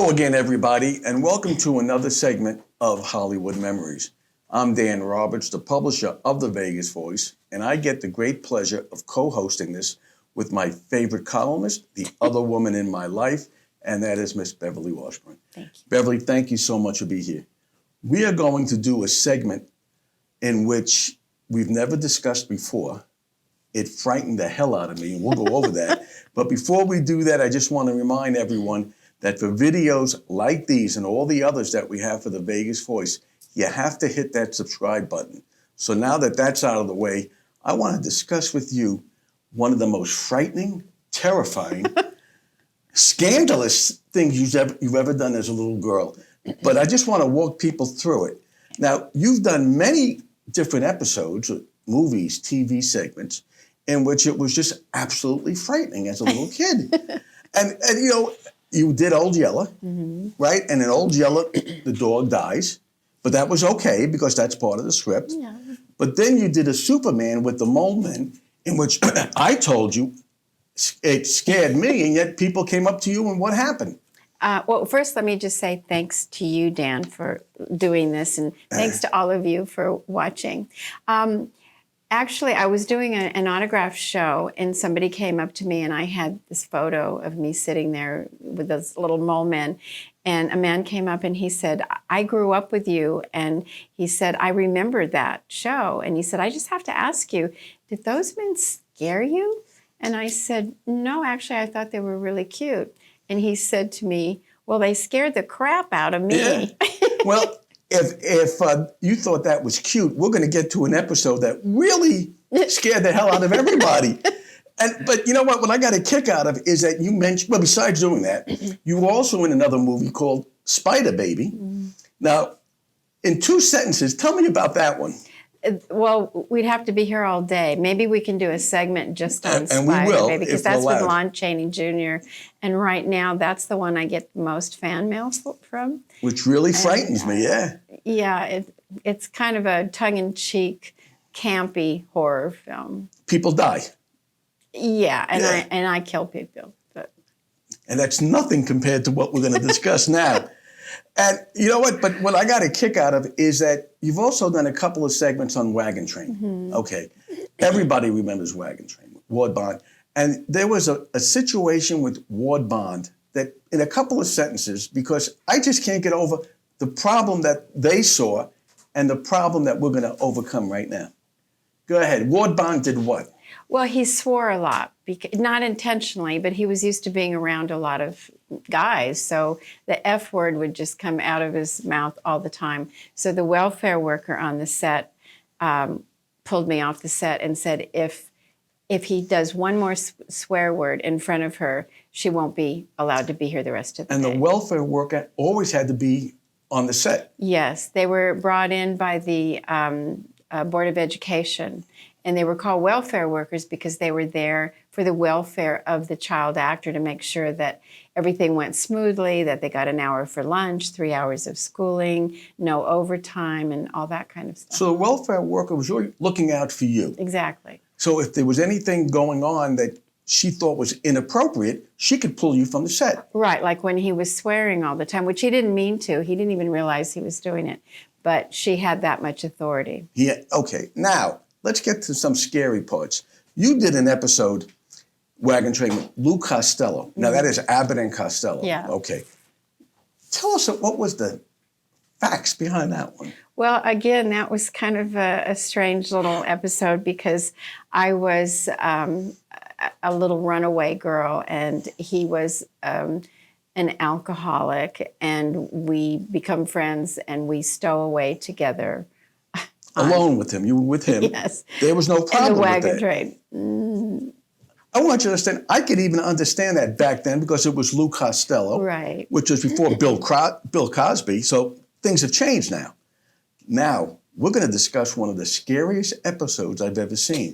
Hello again, everybody, and welcome to another segment of Hollywood Memories. I'm Dan Roberts, the publisher of The Vegas Voice, and I get the great pleasure of co-hosting this with my favorite columnist, the other woman in my life, and that is Miss Beverly Washburn. Thank you. Beverly, thank you so much for being here. We are going to do a segment in which we've never discussed before. It frightened the hell out of me, and we'll go over that. But before we do that, I just want to remind everyone that for videos like these and all the others that we have for the Vegas Voice, you have to hit that subscribe button. So now that that's out of the way, I want to discuss with you one of the most frightening, terrifying, scandalous things you've ever done as a little girl. But I just want to walk people through it. Now, you've done many different episodes, movies, TV segments, in which it was just absolutely frightening as a little kid. And you know, you did Old Yeller, right? And in Old Yeller, the dog dies. But that was okay because that's part of the script. Yeah. But then you did a Superman with the Mole Men, in which I told you it scared me, and yet people came up to you, and what happened? Well, first, let me just say thanks to you, Dan, for doing this, and thanks to all of you for watching. Actually, I was doing an autograph show, and somebody came up to me, and I had this photo of me sitting there with those little mole men. And a man came up and he said, I grew up with you. And he said, I remembered that show. And he said, I just have to ask you, did those men scare you? And I said, no, actually, I thought they were really cute. And he said to me, well, they scared the crap out of me. Yeah. Well, if you thought that was cute, we're going to get to an episode that really scared the hell out of everybody. But you know what I got a kick out of is that you mentioned, well, besides doing that, you were also in another movie called Spider Baby. Now, in 2 sentences, tell me about that one. Well, we'd have to be here all day. Maybe we can do a segment just on Spider Baby, because that's with Lon Chaney Jr. And right now, that's the one I get the most fan mail from. Which really frightens me, yeah. Yeah, it's kind of a tongue-in-cheek, campy horror film. People die. Yeah, and I kill people. But. And that's nothing compared to what we're going to discuss now. And you know what? But what I got a kick out of is that you've also done a couple of segments on Wagon Train. Okay. Everybody remembers Wagon Train, Ward Bond. And there was a situation with Ward Bond that in a couple of sentences, because I just can't get over the problem that they saw and the problem that we're going to overcome right now. Go ahead. Ward Bond did what? Well, he swore a lot, not intentionally, but he was used to being around a lot of guys. So the F word would just come out of his mouth all the time. So the welfare worker on the set pulled me off the set and said, if he does one more swear word in front of her, she won't be allowed to be here the rest of the day. And the welfare worker always had to be on the set. Yes, they were brought in by the Board of Education. And they were called welfare workers because they were there for the welfare of the child actor to make sure that everything went smoothly, that they got an hour for lunch, 3 hours of schooling, no overtime, and all that kind of stuff. So the welfare worker was really looking out for you. Exactly. So if there was anything going on that she thought was inappropriate, she could pull you from the set. Right, like when he was swearing all the time, which he didn't mean to. He didn't even realize he was doing it. But she had that much authority. Yeah. Okay, now let's get to some scary parts. You did an episode, Wagon Train, with Lou Costello. Now, that is Abbott and Costello. Yeah. Okay. Tell us what was the facts behind that one. Well, again, that was kind of a strange little episode because I was a little runaway girl, and he was an alcoholic, and we become friends, and we stow away together. Alone with him. You were with him. Yes. There was no problem with that. In the wagon train. I want you to understand, I could even understand that back then because it was Lou Costello. Right. Which was before Bill Cosby. So things have changed now. Now, we're going to discuss one of the scariest episodes I've ever seen.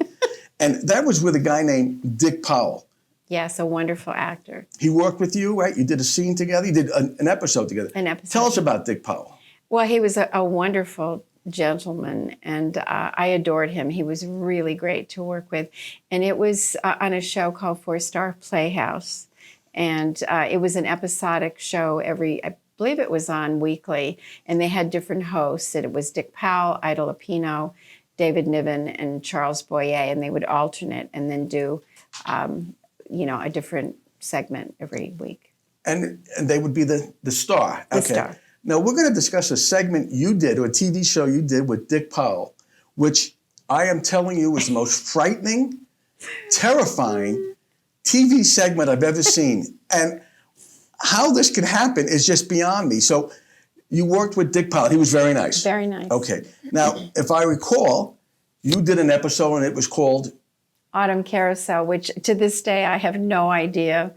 And that was with a guy named Dick Powell. Yes, a wonderful actor. He worked with you, right? You did a scene together. You did an episode together. An episode. Tell us about Dick Powell. Well, he was a wonderful gentleman, and I adored him. He was really great to work with. And it was on a show called 4 Star Playhouse. And it was an episodic show I believe it was on weekly, and they had different hosts. And it was Dick Powell, Ida Lupino, David Niven, and Charles Boyer, and they would alternate and then do, a different segment every week. And they would be the star. The star. Now, we're going to discuss a segment you did, or a TV show you did with Dick Powell, which I am telling you was the most frightening, terrifying TV segment I've ever seen. And how this could happen is just beyond me. So you worked with Dick Powell. He was very nice. Very nice. Okay. Now, if I recall, you did an episode and it was called Autumn Carousel, which to this day I have no idea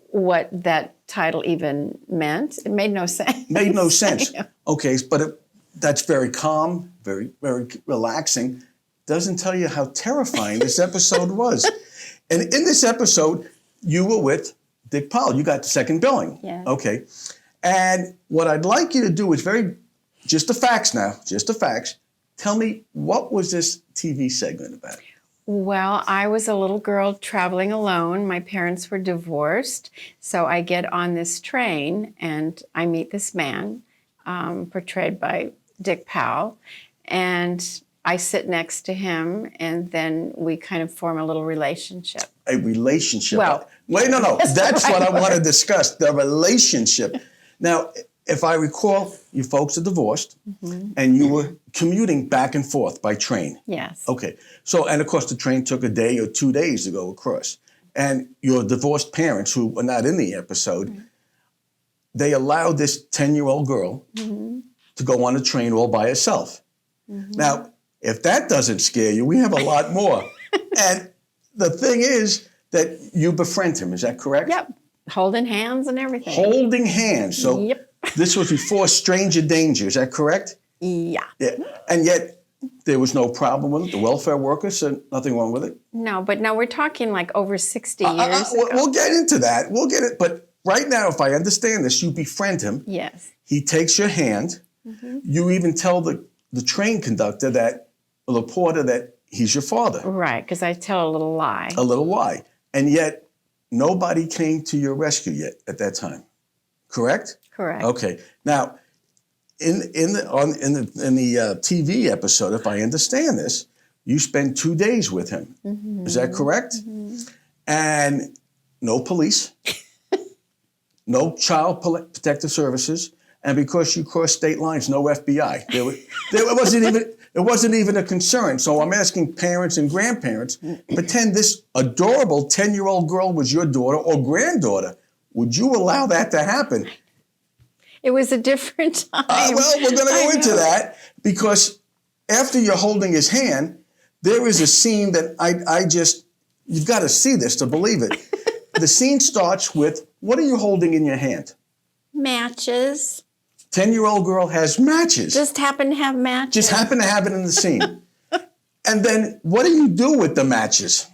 what that title even meant. It made no sense. Made no sense. Okay, but that's very calm, very, very relaxing. Doesn't tell you how terrifying this episode was. And in this episode, you were with Dick Powell. You got the second billing. Yeah. Okay. And what I'd like you to do is just the facts now, just the facts. Tell me, what was this TV segment about? Well, I was a little girl traveling alone. My parents were divorced. So I get on this train and I meet this man, portrayed by Dick Powell. And I sit next to him, and then we kind of form a little relationship. A relationship? Well, wait, no. That's what I want to discuss, the relationship. Now, if I recall, you folks are divorced, and you were commuting back and forth by train. Yes. Okay. So, and of course, the train took a day or 2 days to go across. And your divorced parents, who were not in the episode, they allowed this 10-year-old girl to go on a train all by herself. Now, if that doesn't scare you, we have a lot more. And the thing is that you befriend him. Is that correct? Yep. Holding hands and everything. Holding hands. So Yep. this was before stranger danger. Is that correct? Yeah. Yeah. And yet there was no problem with it. The welfare workers said nothing wrong with it. No, but now we're talking like over 60 years ago. We'll get into that. We'll get it. But right now, if I understand this, you befriend him. Yes. He takes your hand. You even tell the train conductor, the porter, that he's your father. Right, because I tell a little lie. A little lie. And yet nobody came to your rescue yet at that time. Correct? Correct. Okay. Now, in the TV episode, if I understand this, you spend 2 days with him. Is that correct? And no police, no child protective services, and because you crossed state lines, no FBI. It wasn't even a concern. So I'm asking parents and grandparents, pretend this adorable 10-year-old girl was your daughter or granddaughter. Would you allow that to happen? It was a different time. Well, we're going to go into that, because after you're holding his hand, there is a scene that you've got to see this to believe it. The scene starts with, what are you holding in your hand? Matches. 10-year-old girl has matches. Just happen to have matches. Just happen to have it in the scene. And then what do you do with the matches?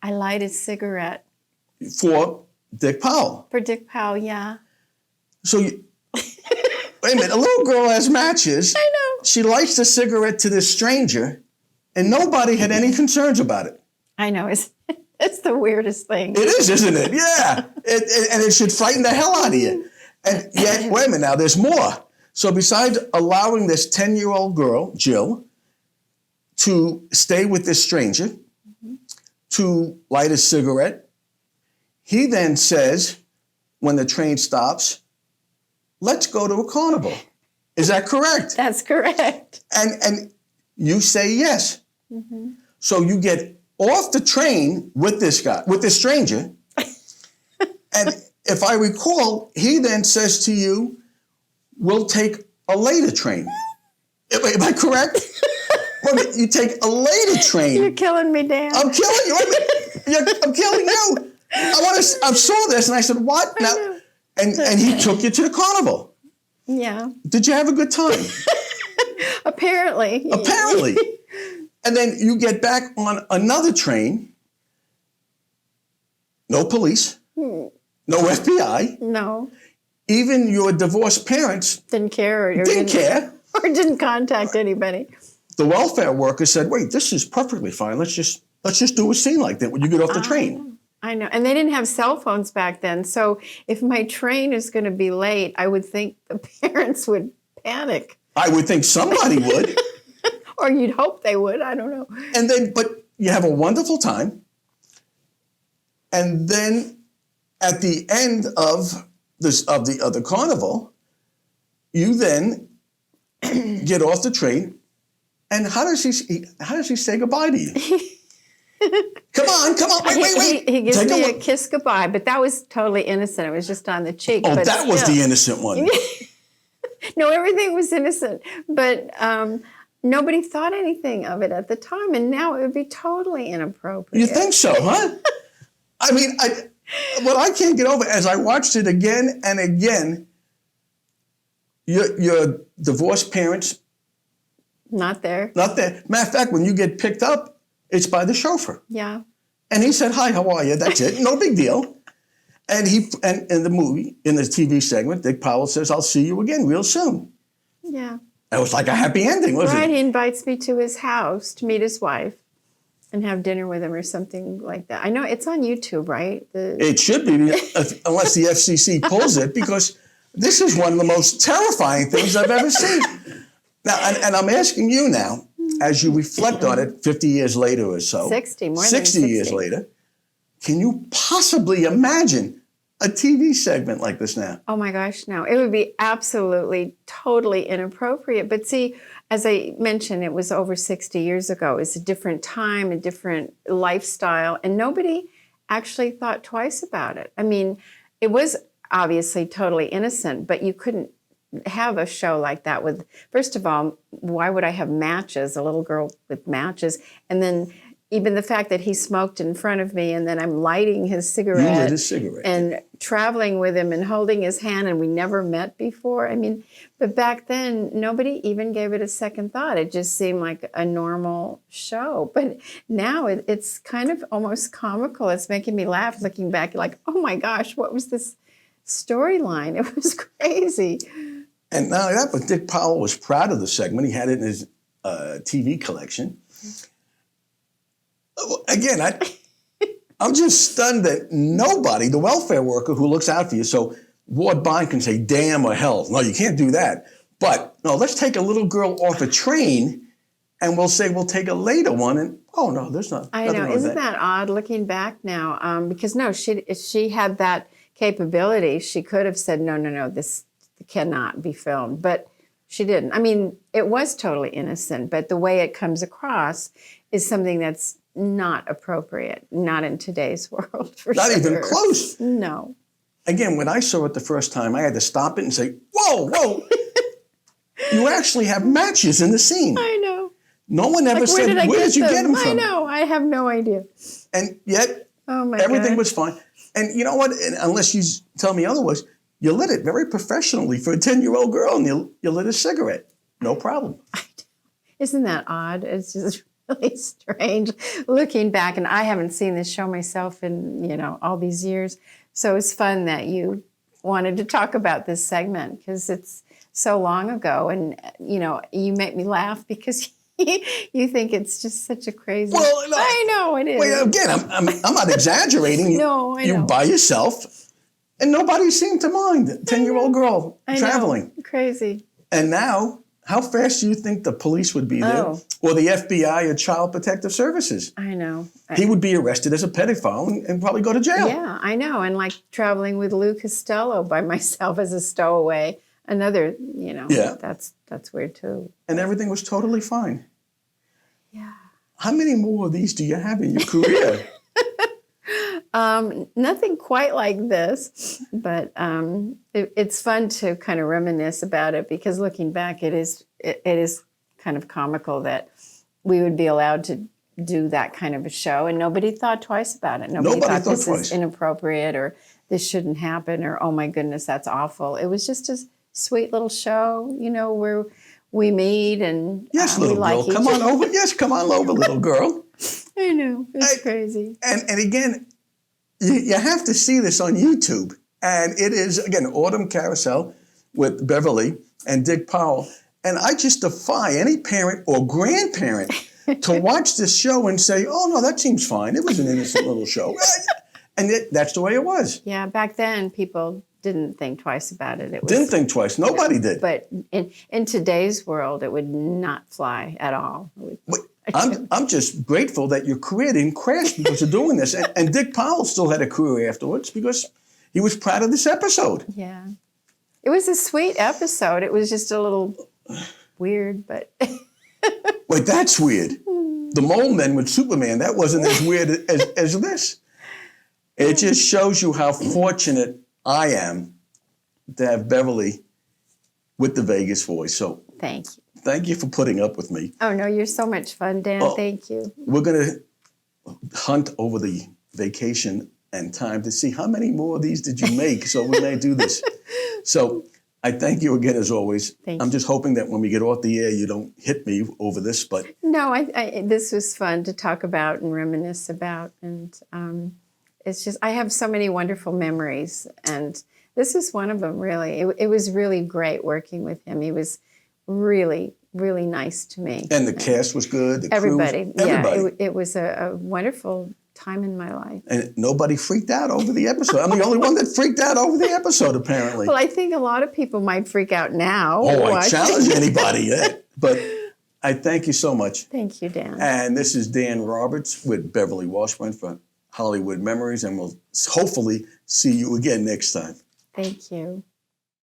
I light a cigarette. For Dick Powell. For Dick Powell, yeah. So, wait a minute, a little girl has matches. I know. She lights the cigarette to this stranger, and nobody had any concerns about it. I know. It's the weirdest thing. It is, isn't it? Yeah. And it should frighten the hell out of you. And yet, wait a minute, now there's more. So besides allowing this 10-year-old girl, Jill, to stay with this stranger, to light a cigarette, he then says, when the train stops, let's go to a carnival. Is that correct? That's correct. And you say yes. So you get off the train with this guy, with this stranger, and if I recall, he then says to you, we'll take a later train. Am I correct? Well, you take a later train. You're killing me, Dan. I'm killing you. I'm killing you. I saw this and I said, what? Now, and he took you to the carnival. Yeah. Did you have a good time? Apparently. Apparently. And then you get back on another train. No police. No FBI. No. Even your divorced parents didn't care. Or didn't care. Or didn't contact anybody. The welfare worker said, wait, this is perfectly fine. Let's just do a scene like that when you get off the train. I know. And they didn't have cell phones back then. So if my train is going to be late, I would think the parents would panic. I would think somebody would. Or you'd hope they would. I don't know. And then, but you have a wonderful time. And then at the end of the carnival, you then get off the train. And how does he say goodbye to you? Come on, wait. He gives Take me a look. kiss goodbye, but that was totally innocent. It was just on the cheek. Oh, but that was still. the innocent one. No, everything was innocent. But nobody thought anything of it at the time. And now it would be totally inappropriate. You think so, huh? I mean, what I can't get over, as I watched it again and again, your divorced parents, Not there. not there. Matter of fact, when you get picked up, it's by the chauffeur. Yeah. And he said, "Hi, how are you?" That's it. No big deal. And in the movie, in the TV segment, Dick Powell says, "I'll see you again real soon." Yeah. That was like a happy ending, wasn't Right. it? He invites me to his house to meet his wife and have dinner with him or something like that. I know it's on YouTube, right? It should be, unless the FCC pulls it, because this is one of the most terrifying things I've ever seen. Now, and I'm asking you now, as you reflect on it 50 years later or so, 60, more than 60 years 60. later, can you possibly imagine a TV segment like this now? Oh my gosh, no. It would be absolutely, totally inappropriate. But see, as I mentioned, it was over 60 years ago. It's a different time, a different lifestyle, and nobody actually thought twice about it. I mean, it was obviously totally innocent, but you couldn't have a show like that with, first of all, why would I have matches, a little girl with matches? And then even the fact that he smoked in front of me and then I'm lighting his cigarette. You lit his cigarette. And traveling with him and holding his hand, and we never met before. I mean, but back then, nobody even gave it a second thought. It just seemed like a normal show. But now it's kind of almost comical. It's making me laugh looking back, like, oh my gosh, what was this storyline? It was crazy. And not only that, but Dick Powell was proud of the segment. He had it in his TV collection. Again, I'm just stunned that nobody, the welfare worker who looks out for you, so Ward Bond can say damn or hell. No, you can't do that. But no, let's take a little girl off a train and we'll say we'll take a later one. And oh no, there's not. I know. Isn't that odd looking back now? Because no, she had that capability. She could have said, no, this cannot be filmed. But she didn't. I mean, it was totally innocent, but the way it comes across is something that's not appropriate, not in today's world, for Not sure. even close. No. Again, when I saw it the first time, I had to stop it and say, whoa. You actually have matches in the scene. I know. No one ever Like, said, where did you get them from? I know. I have no idea. And yet, Oh my everything God. was fine. And you know what? And unless you tell me otherwise, you lit it very professionally for a 10-year-old girl, and you lit a cigarette. No problem. Isn't that odd? It's just really strange looking back. And I haven't seen this show myself in, all these years. So it's fun that you wanted to talk about this segment because it's so long ago. And, you make me laugh because you think it's just such a crazy. Well, no, I know it is. Well, again, I'm not exaggerating. No, I know. You're by yourself, and nobody seemed to mind. 10-year-old girl I traveling. know. Crazy. And now, how fast do you think the police would be there? Oh. Or the FBI or Child Protective Services? I know. He would be arrested as a pedophile and probably go to jail. Yeah, I know. And like traveling with Lou Costello by myself as a stowaway, another, Yeah. that's weird too. And everything was totally fine. Yeah. How many more of these do you have in your career? Nothing quite like this, but it's fun to kind of reminisce about it because looking back, it is kind of comical that we would be allowed to do that kind of a show, and nobody thought twice about it. Nobody thought this twice. is inappropriate or this shouldn't happen or oh my goodness, that's awful. It was just a sweet little show, where we meet and Yes, we little like girl, each come on other. over. Yes, come on over, little girl. I know, it's crazy. And again, you have to see this on YouTube. And it is, again, Autumn Carousel with Beverly and Dick Powell. And I just defy any parent or grandparent to watch this show and say, oh, no, that seems fine. It was an innocent little show. And that's the way it was. Yeah, back then people didn't think twice about it. It was, Didn't think twice. Nobody did. But in today's world, it would not fly at all. But I'm just grateful that your career didn't crash because of doing this. And Dick Powell still had a career afterwards because he was proud of this episode. Yeah. It was a sweet episode. It was just a little weird, but... Wait, that's weird. The Mole Men with Superman, that wasn't as weird as this. It just shows you how fortunate I am to have Beverly with the Vegas voice. So Thank you. thank you for putting up with me. Oh, no, you're so much fun, Dan. Thank you. We're going to hunt over the vacation and time to see how many more of these did you make so we may do this. So I thank you again, as always. Thank I'm you. just hoping that when we get off the air, you don't hit me over this, but No, this was fun to talk about and reminisce about. And it's just, I have so many wonderful memories. And this is one of them, really. It was really great working with him. He was really, really nice to me. and the cast was good. The Everybody. crew, everybody. Yeah, it was a wonderful time in my life. And nobody freaked out over the episode. I'm the only one that freaked out over the episode, apparently. Well, I think a lot of people might freak out now. Oh, I watching. challenge anybody. But I thank you so much. Thank you, Dan. And this is Dan Roberts with Beverly Washburn for Hollywood Memories, and we'll hopefully see you again next time. Thank you.